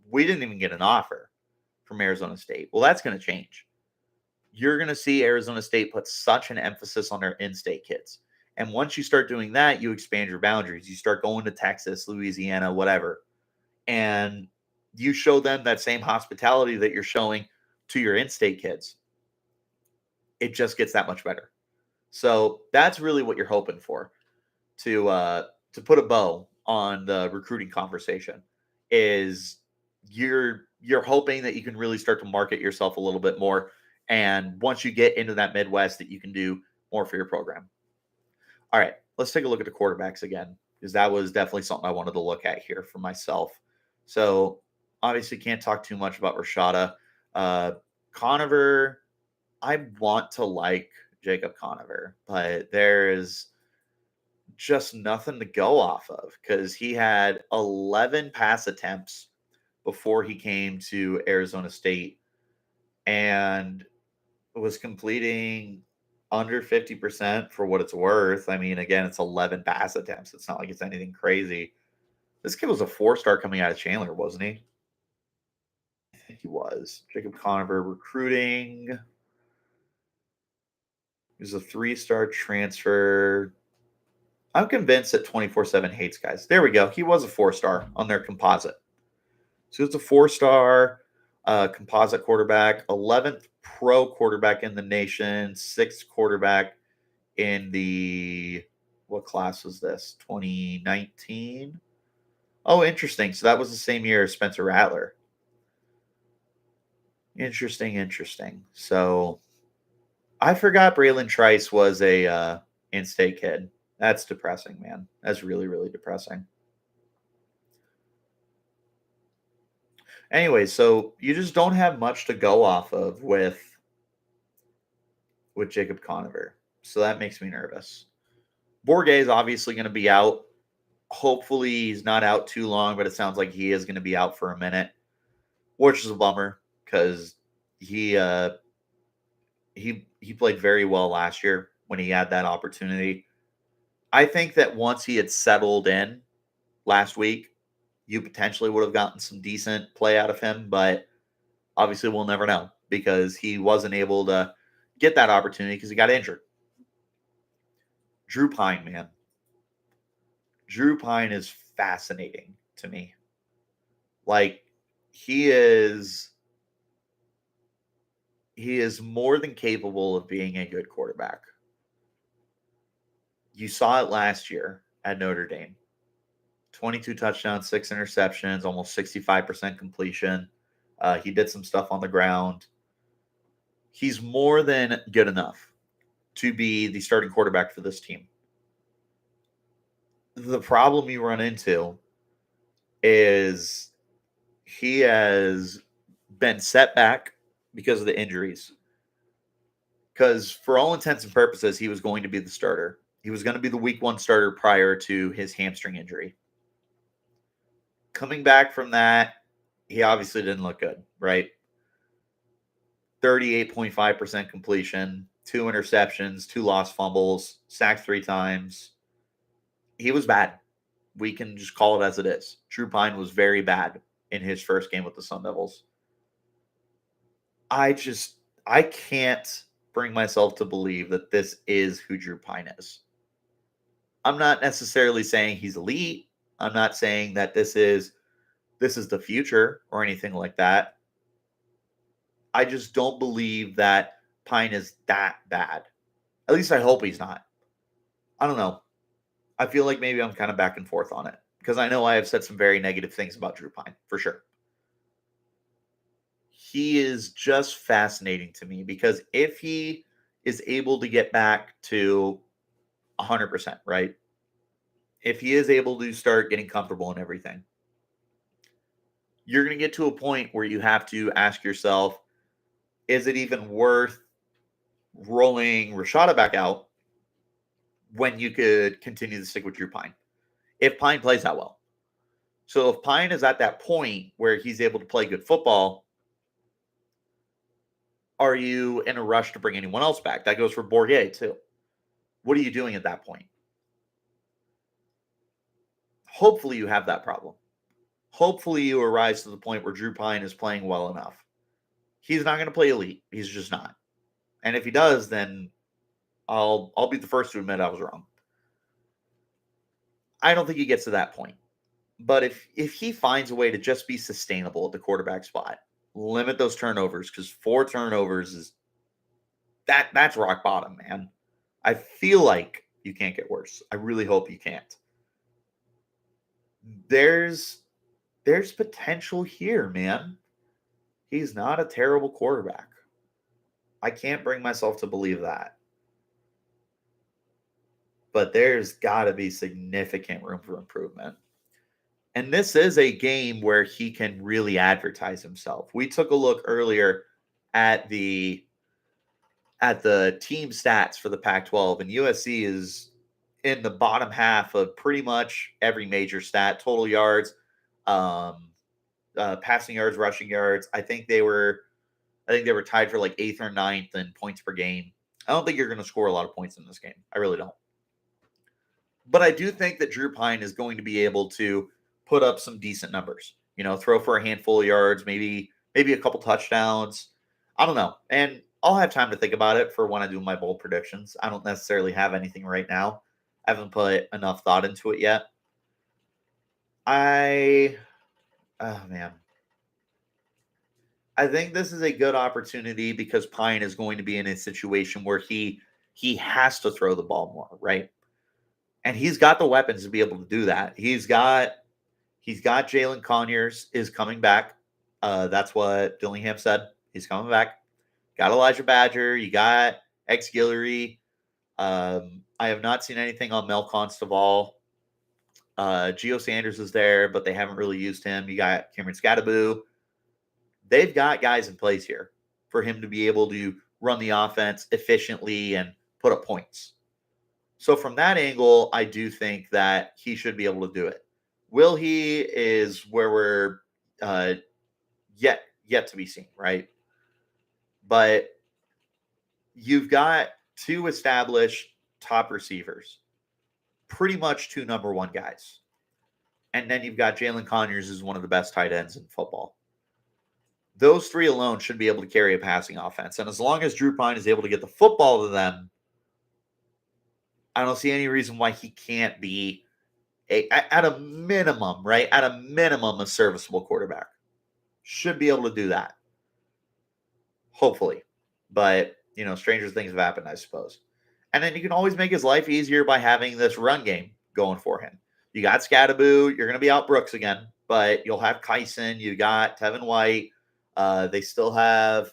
we didn't even get an offer from Arizona State. Well, that's going to change. You're going to see Arizona State put such an emphasis on their in-state kids. And once you start doing that, you expand your boundaries. You start going to Texas, Louisiana, whatever. And you show them that same hospitality that you're showing to your in-state kids. It just gets that much better. So that's really what you're hoping for to put a bow on the recruiting conversation is you're hoping that you can really start to market yourself a little bit more. And once you get into that Midwest, that you can do more for your program. All right, let's take a look at the quarterbacks again, because that was definitely something I wanted to look at here for myself. So obviously can't talk too much about Rashada. Conover, I want to like Jacob Conover, but there is just nothing to go off of because he had 11 pass attempts before he came to Arizona State and was completing under 50% for what it's worth. I mean, again, it's 11 pass attempts. It's not like it's anything crazy. This kid was a 4-star coming out of Chandler, wasn't he? I think he was. Jacob Conover recruiting. He was a 3-star transfer. I'm convinced that 24/7 hates guys. There we go. He was a 4-star on their composite. So it's a 4-star composite quarterback, 11th pro quarterback in the nation, 6th quarterback in what class was this? 2019? Oh, interesting. So that was the same year as Spencer Rattler. Interesting. So I forgot Braylon Trice was a in-state kid. That's depressing, man. That's really, really depressing. Anyway, so you just don't have much to go off of with Jacob Conover. So that makes me nervous. Bourget is obviously going to be out. Hopefully he's not out too long, but it sounds like he is going to be out for a minute, which is a bummer because he played very well last year when he had that opportunity. I think that once he had settled in last week, you potentially would have gotten some decent play out of him, but obviously we'll never know because he wasn't able to get that opportunity because he got injured. Drew Pine, man. Drew Pine is fascinating to me. Like, he is more than capable of being a good quarterback. You saw it last year at Notre Dame. 22 touchdowns, 6 interceptions, almost 65% completion. He did some stuff on the ground. He's more than good enough to be the starting quarterback for this team. The problem you run into is he has been set back because of the injuries. Because for all intents and purposes, he was going to be the starter. He was going to be the week 1 starter prior to his hamstring injury. Coming back from that, he obviously didn't look good, right? 38.5% completion, 2 interceptions, 2 lost fumbles, sacked 3 times. He was bad. We can just call it as it is. Drew Pine was very bad in his first game with the Sun Devils. I can't bring myself to believe that this is who Drew Pine is. I'm not necessarily saying he's elite. I'm not saying that this is the future or anything like that. I just don't believe that Pine is that bad. At least I hope he's not. I don't know. I feel like maybe I'm kind of back and forth on it because I know I have said some very negative things about Drew Pine, for sure. He is just fascinating to me because if he is able to get back to 100%, right? If he is able to start getting comfortable and everything, you're going to get to a point where you have to ask yourself, is it even worth rolling Rashada back out when you could continue to stick with Drew Pine? If Pine plays that well. So if Pine is at that point where he's able to play good football, are you in a rush to bring anyone else back? That goes for Bourguet too. What are you doing at that point? Hopefully you have that problem. Hopefully you arise to the point where Drew Pine is playing well enough. He's not going to play elite. He's just not. And if he does, then I'll be the first to admit I was wrong. I don't think he gets to that point. But if he finds a way to just be sustainable at the quarterback spot, limit those turnovers, because 4 turnovers is that's rock bottom, man. I feel like you can't get worse. I really hope you can't. There's potential here, man. He's not a terrible quarterback. I can't bring myself to believe that. But there's got to be significant room for improvement. And this is a game where he can really advertise himself. We took a look earlier at the team stats for the Pac-12, and USC is in the bottom half of pretty much every major stat: total yards, passing yards, rushing yards. I think they were tied for like 8th or 9th in points per game. I don't think you're going to score a lot of points in this game. I really don't. But I do think that Drew Pine is going to be able to put up some decent numbers. Throw for a handful of yards, maybe a couple touchdowns. I don't know. And I'll have time to think about it for when I do my bold predictions. I don't necessarily have anything right now. I haven't put enough thought into it yet. Oh man. I think this is a good opportunity because Pine is going to be in a situation where he has to throw the ball more, right? And he's got the weapons to be able to do that. He's got Jalen Conyers is coming back. That's what Dillingham said. He's coming back. Got Elijah Badger. You got X Guillory. I have not seen anything on Mel Constable. Geo Sanders is there, but they haven't really used him. You got Cameron Scattaboo. They've got guys in place here for him to be able to run the offense efficiently and put up points. So from that angle, I do think that he should be able to do it. Will he is where we're yet to be seen, right? But you've got 2 established top receivers, pretty much 2 number 1 guys. And then you've got Jalen Conyers, who's one of the best tight ends in football. Those 3 alone should be able to carry a passing offense. And as long as Drew Pine is able to get the football to them, I don't see any reason why he can't be at a minimum, right? At a minimum, a serviceable quarterback. Should be able to do that. Hopefully. But, stranger things have happened, I suppose. And then you can always make his life easier by having this run game going for him. You got Scadaboo. You're going to be out Brooks again, but you'll have Kyson. You got Tevin White. They still have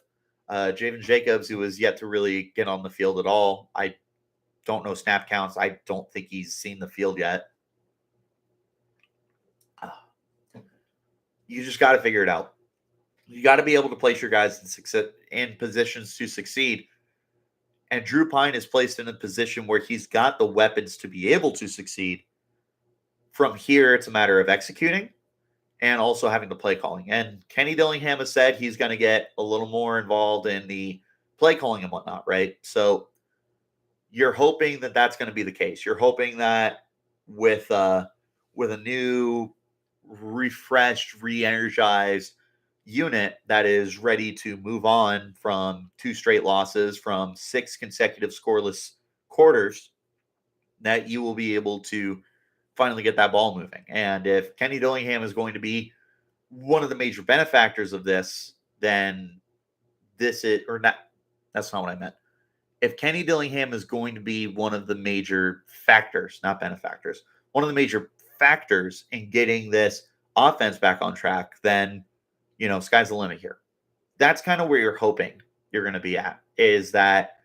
Javen Jacobs, who has yet to really get on the field at all. I don't know snap counts. I don't think he's seen the field yet. You just got to figure it out. You got to be able to place your guys in positions to succeed. And Drew Pine is placed in a position where he's got the weapons to be able to succeed. From here, it's a matter of executing and also having the play calling. And Kenny Dillingham has said he's going to get a little more involved in the play calling and whatnot, right? So you're hoping that that's going to be the case. You're hoping that with a new, refreshed, re-energized unit that is ready to move on from 2 straight losses, from 6 consecutive scoreless quarters, that you will be able to finally get that ball moving. And if Kenny Dillingham is going to be one of the major benefactors of this, then this is, or not, that's not what I meant. If Kenny Dillingham is going to be one of the major factors, not benefactors, one of the major factors in getting this offense back on track, then, sky's the limit here. That's kind of where you're hoping you're going to be at, is that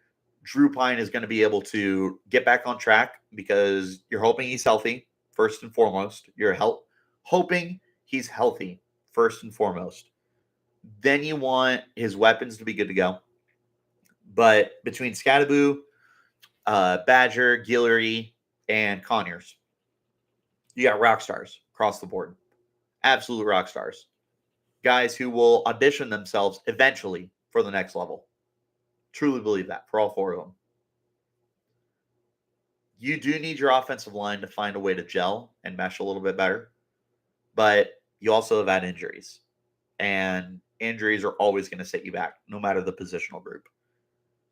Drew Pine is going to be able to get back on track because you're hoping he's healthy, first and foremost. You're hoping he's healthy, first and foremost. Then you want his weapons to be good to go. But between Scadaboo, Badger, Guillory, and Conyers, you got rock stars across the board. Absolute rock stars. Guys who will audition themselves eventually for the next level. Truly believe that for all 4 of them. You do need your offensive line to find a way to gel and mesh a little bit better. But you also have had injuries. And injuries are always going to set you back, no matter the positional group.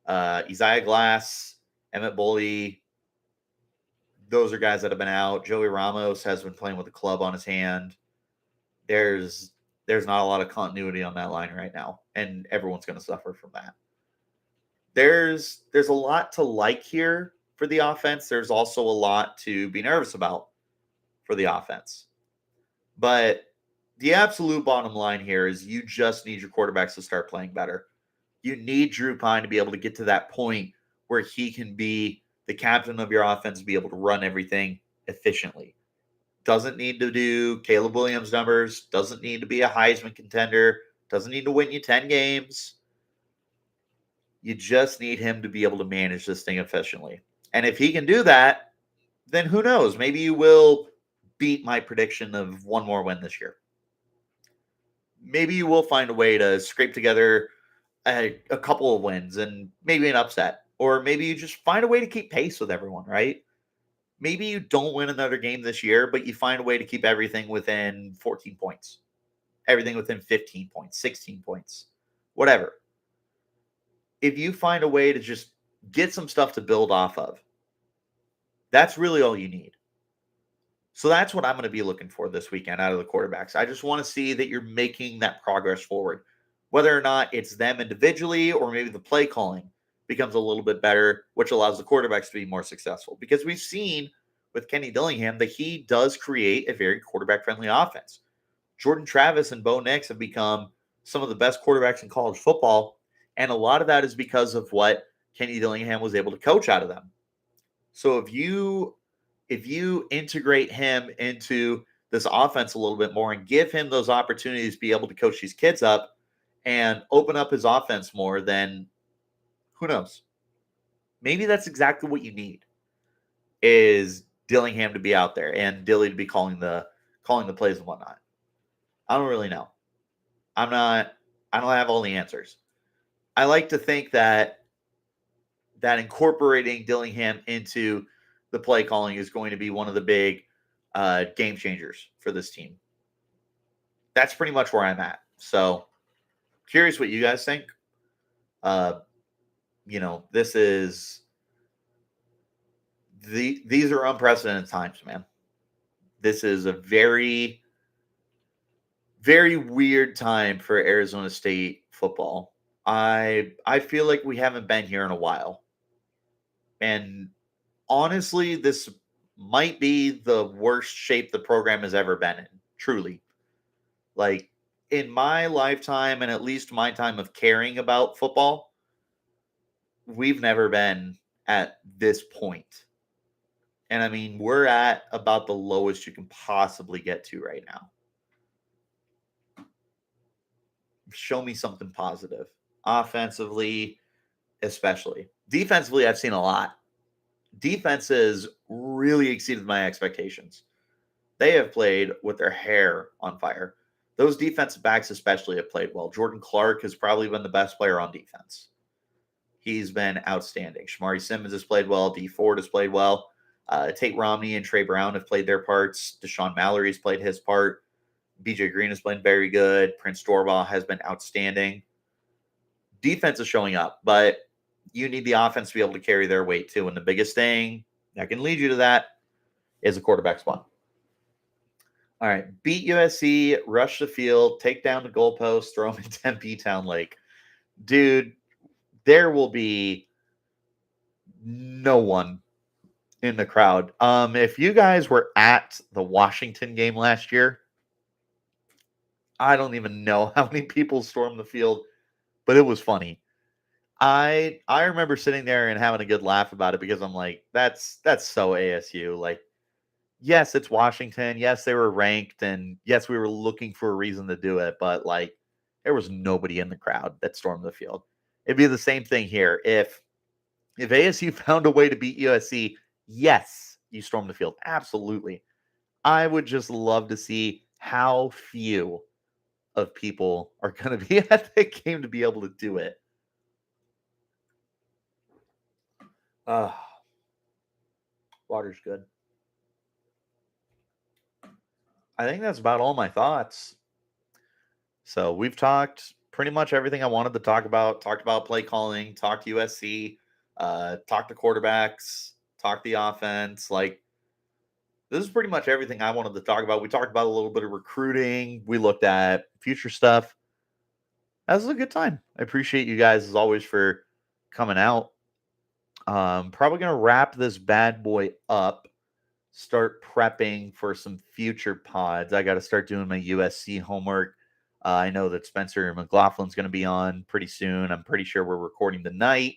Isaiah Glass, Emmett Boley, those are guys that have been out. Joey Ramos has been playing with a club on his hand. There's not a lot of continuity on that line right now, and everyone's going to suffer from that. There's a lot to like here for the offense. There's also a lot to be nervous about for the offense. But the absolute bottom line here is you just need your quarterbacks to start playing better. You need Drew Pine to be able to get to that point where he can be the captain of your offense and be able to run everything efficiently. Doesn't need to do Caleb Williams numbers. Doesn't need to be a Heisman contender. Doesn't need to win you 10 games. You just need him to be able to manage this thing efficiently. And if he can do that, then who knows? Maybe you will beat my prediction of 1 more win this year. Maybe you will find a way to scrape together a couple of wins and maybe an upset. Or maybe you just find a way to keep pace with everyone, right? Maybe you don't win another game this year, but you find a way to keep everything within 14 points. Everything within 15 points, 16 points, whatever. If you find a way to just get some stuff to build off of, that's really all you need. So that's what I'm going to be looking for this weekend out of the quarterbacks. I just want to see that you're making that progress forward. Whether or not it's them individually or maybe the play calling becomes a little bit better, which allows the quarterbacks to be more successful. Because we've seen with Kenny Dillingham that he does create a very quarterback-friendly offense. Jordan Travis and Bo Nix have become some of the best quarterbacks in college football, and a lot of that is because of what Kenny Dillingham was able to coach out of them. So if you integrate him into this offense a little bit more and give him those opportunities to be able to coach these kids up and open up his offense more, then who knows? Maybe that's exactly what you need, is Dillingham to be out there and Dilly to be calling the plays and whatnot. I don't really know. I don't have all the answers. I like to think that incorporating Dillingham into the play calling is going to be one of the big game changers for this team. That's pretty much where I'm at. So curious what you guys think. these are unprecedented times, man. This is a very, very weird time for Arizona State football. I feel like we haven't been here in a while. And honestly, this might be the worst shape the program has ever been in, truly. Like in my lifetime and at least my time of caring about football, we've never been at this point. And I mean, we're at about the lowest you can possibly get to right now. Show me something positive. Offensively, especially. Defensively, I've seen a lot. Defenses really exceeded my expectations. They have played with their hair on fire. Those defensive backs, especially, have played well. Jordan Clark has probably been the best player on defense. He's been outstanding. Shamari Simmons has played well. D Ford has played well. Tate Romney and Trey Brown have played their parts. Deshaun Mallory has played his part. BJ Green has played very good. Prince Dorval has been outstanding. Defense is showing up, but you need the offense to be able to carry their weight too. And the biggest thing that can lead you to that is a quarterback spot. All right, beat USC, rush the field, take down the goalpost, throw them in Tempe Town Lake. Dude, there will be no one in the crowd. If you guys were at the Washington game last year, I don't even know how many people stormed the field, but it was funny. I remember sitting there and having a good laugh about it because I'm like, that's so ASU. Like, yes, it's Washington. Yes, they were ranked, and yes, we were looking for a reason to do it, but like, there was nobody in the crowd that stormed the field. It'd be the same thing here. If ASU found a way to beat USC, yes, you storm the field. Absolutely. I would just love to see how few of people are going to be at the game to be able to do it. Water's good. I think that's about all my thoughts. So we've talked pretty much everything I wanted to talk about. Talked about play calling, talked USC, talked to quarterbacks, talked the offense. Like, this is pretty much everything I wanted to talk about. We talked about a little bit of recruiting. We looked at future stuff. That was a good time. I appreciate you guys as always for coming out. Probably gonna wrap this bad boy up. Start prepping for some future pods. I got to start doing my USC homework. I know that Spencer McLaughlin's going to be on pretty soon. I'm pretty sure we're recording tonight.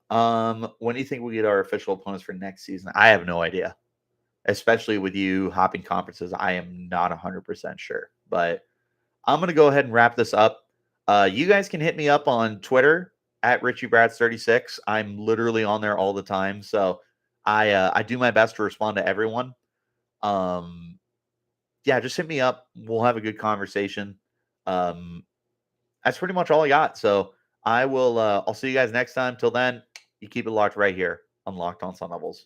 When do you think we get our official opponents for next season? I have no idea. Especially with you hopping conferences, I am not 100% sure. But I'm going to go ahead and wrap this up. You guys can hit me up on Twitter at RichieBrats36. I'm literally on there all the time. So I do my best to respond to everyone. Yeah, just hit me up. We'll have a good conversation. That's pretty much all I got. So I'll see you guys next time. Till then, you keep it locked right here on Locked On Sun Devils.